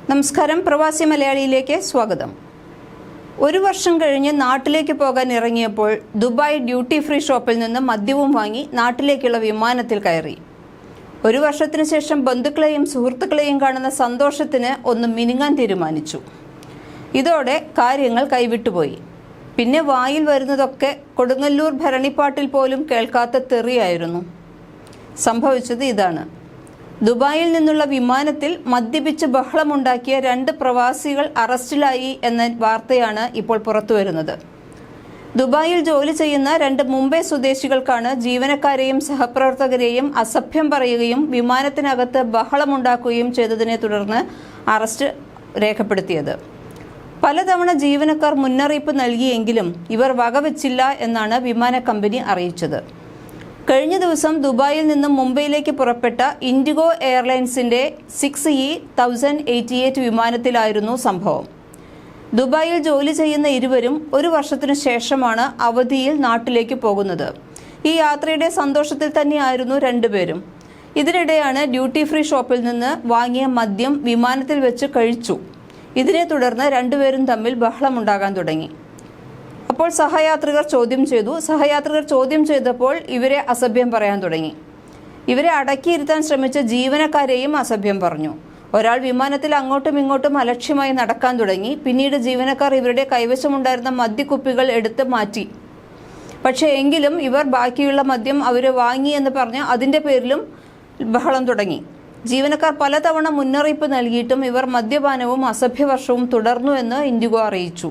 നമസ്കാരം, പ്രവാസി മലയാളിയിലേക്ക് സ്വാഗതം. ഒരു വർഷം കഴിഞ്ഞ് നാട്ടിലേക്ക് പോകാൻ ഇറങ്ങിയപ്പോൾ ദുബായ് ഡ്യൂട്ടി ഫ്രീ ഷോപ്പിൽ നിന്ന് മദ്യവും വാങ്ങി നാട്ടിലേക്കുള്ള വിമാനത്തിൽ കയറി. ഒരു വർഷത്തിനു ശേഷം ബന്ധുക്കളെയും സുഹൃത്തുക്കളെയും കാണുന്ന സന്തോഷത്തിന് ഒന്ന് മിനുങ്ങാൻ തീരുമാനിച്ചു. ഇതോടെ കാര്യങ്ങൾ കൈവിട്ടുപോയി. പിന്നെ വായിൽ വരുന്നതൊക്കെ കൊടുങ്ങല്ലൂർ ഭരണിപ്പാട്ടിൽ പോലും കേൾക്കാത്ത തെറിയായിരുന്നു. സംഭവിച്ചത് ഇതാണ്. ദുബായിൽ നിന്നുള്ള വിമാനത്തിൽ മദ്യപിച്ച് ബഹളമുണ്ടാക്കിയ 2 പ്രവാസികൾ അറസ്റ്റിലായി എന്ന വാർത്തയാണ് ഇപ്പോൾ പുറത്തുവരുന്നത്. ദുബായിൽ ജോലി ചെയ്യുന്ന 2 മുംബൈ സ്വദേശികൾക്കാണ് ജീവനക്കാരെയും സഹപ്രവർത്തകരെയും അസഭ്യം പറയുകയും വിമാനത്തിനകത്ത് ബഹളമുണ്ടാക്കുകയും ചെയ്തതിനെ തുടർന്ന് അറസ്റ്റ് രേഖപ്പെടുത്തിയത്. പലതവണ ജീവനക്കാർ മുന്നറിയിപ്പ് നൽകിയെങ്കിലും ഇവർ വകവെച്ചില്ല എന്നാണ് വിമാന കമ്പനി അറിയിച്ചത്. കഴിഞ്ഞ ദിവസം ദുബായിൽ നിന്നും മുംബൈയിലേക്ക് പുറപ്പെട്ട ഇൻഡിഗോ എയർലൈൻസിന്റെ 6E1088 വിമാനത്തിലായിരുന്നു സംഭവം. ദുബായിൽ ജോലി ചെയ്യുന്ന ഇരുവരും ഒരു വർഷത്തിനു ശേഷമാണ് അവധിയിൽ നാട്ടിലേക്ക് പോകുന്നത്. ഈ യാത്രയുടെ സന്തോഷത്തിൽ തന്നെയായിരുന്നു രണ്ടുപേരും. ഇതിനിടെയാണ് ഡ്യൂട്ടി ഫ്രീ ഷോപ്പിൽ നിന്ന് വാങ്ങിയ മദ്യം വിമാനത്തിൽ വെച്ച് കഴിച്ചു. ഇതിനെ തുടർന്ന് രണ്ടുപേരും തമ്മിൽ ബഹളമുണ്ടാകാൻ തുടങ്ങി. അപ്പോൾ സഹയാത്രികർ ചോദ്യം ചെയ്തപ്പോൾ ഇവരെ അസഭ്യം പറയാൻ തുടങ്ങി. ഇവരെ അടക്കിയിരുത്താൻ ശ്രമിച്ച ജീവനക്കാരെയും അസഭ്യം പറഞ്ഞു. ഒരാൾ വിമാനത്തിൽ അങ്ങോട്ടും ഇങ്ങോട്ടും അലക്ഷ്യമായി നടക്കാൻ തുടങ്ങി. പിന്നീട് ജീവനക്കാർ ഇവരുടെ കൈവശമുണ്ടായിരുന്ന മദ്യക്കുപ്പികൾ എടുത്ത് മാറ്റി. പക്ഷേ എങ്കിലും ഇവർ ബാക്കിയുള്ള മദ്യം അവർ വാങ്ങിയെന്ന് പറഞ്ഞ് അതിൻ്റെ പേരിലും ബഹളം തുടങ്ങി. ജീവനക്കാർ പലതവണ മുന്നറിയിപ്പ് നൽകിയിട്ടും ഇവർ മദ്യപാനവും അസഭ്യവർഷവും തുടർന്നു എന്ന് ഇൻഡിഗോ അറിയിച്ചു.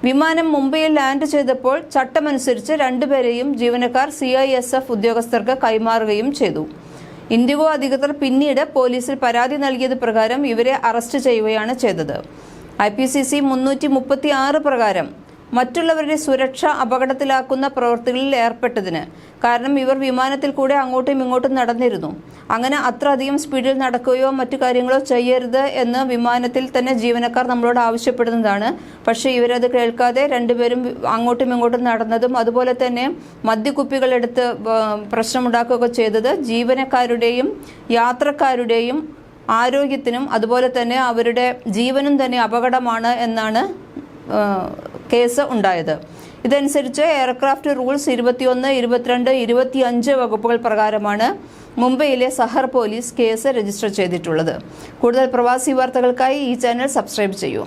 വിമാനം മുംബൈയിൽ ലാൻഡ് ചെയ്തപ്പോൾ ചട്ടമനുസരിച്ച് 2 പേരെയും ജീവനക്കാർ CISF ഉദ്യോഗസ്ഥർക്ക് കൈമാറുകയും ചെയ്തു. ഇൻഡിഗോ അധികൃതർ പിന്നീട് പോലീസിൽ പരാതി നൽകിയത് പ്രകാരം ഇവരെ അറസ്റ്റ് ചെയ്യുകയാണ് ചെയ്തത്. IPCC 336 പ്രകാരം മറ്റുള്ളവരുടെ സുരക്ഷ അപകടത്തിലാക്കുന്ന പ്രവൃത്തികളിൽ ഏർപ്പെട്ടതിന്. കാരണം ഇവർ വിമാനത്തിൽ കൂടെ അങ്ങോട്ടും ഇങ്ങോട്ടും നടന്നിരുന്നു. അങ്ങനെ അത്ര അധികം സ്പീഡിൽ നടക്കുകയോ മറ്റു കാര്യങ്ങളോ ചെയ്യരുത് എന്ന് വിമാനത്തിൽ തന്നെ ജീവനക്കാർ നമ്മളോട് ആവശ്യപ്പെടുന്നതാണ്. പക്ഷേ ഇവരത് കേൾക്കാതെ രണ്ടുപേരും അങ്ങോട്ടും ഇങ്ങോട്ടും നടന്നതും അതുപോലെ തന്നെ മദ്യക്കുപ്പികളെടുത്ത് പ്രശ്നമുണ്ടാക്കുകയൊക്കെ ചെയ്തത് ജീവനക്കാരുടെയും യാത്രക്കാരുടെയും ആരോഗ്യത്തിനും അതുപോലെ തന്നെ അവരുടെ ജീവനും തന്നെ അപകടമാണ് എന്നാണ് കേസ് ഉണ്ടായത്. ഇതനുസരിച്ച് എയർക്രാഫ്റ്റ് റൂൾസ് 21, 22, 25 വകുപ്പുകൾ പ്രകാരമാണ് മുംബൈയിലെ സഹർ പോലീസ് കേസ് രജിസ്റ്റർ ചെയ്തിട്ടുള്ളത്. കൂടുതൽ പ്രവാസി വാർത്തകൾക്കായി ഈ ചാനൽ സബ്സ്ക്രൈബ് ചെയ്യൂ.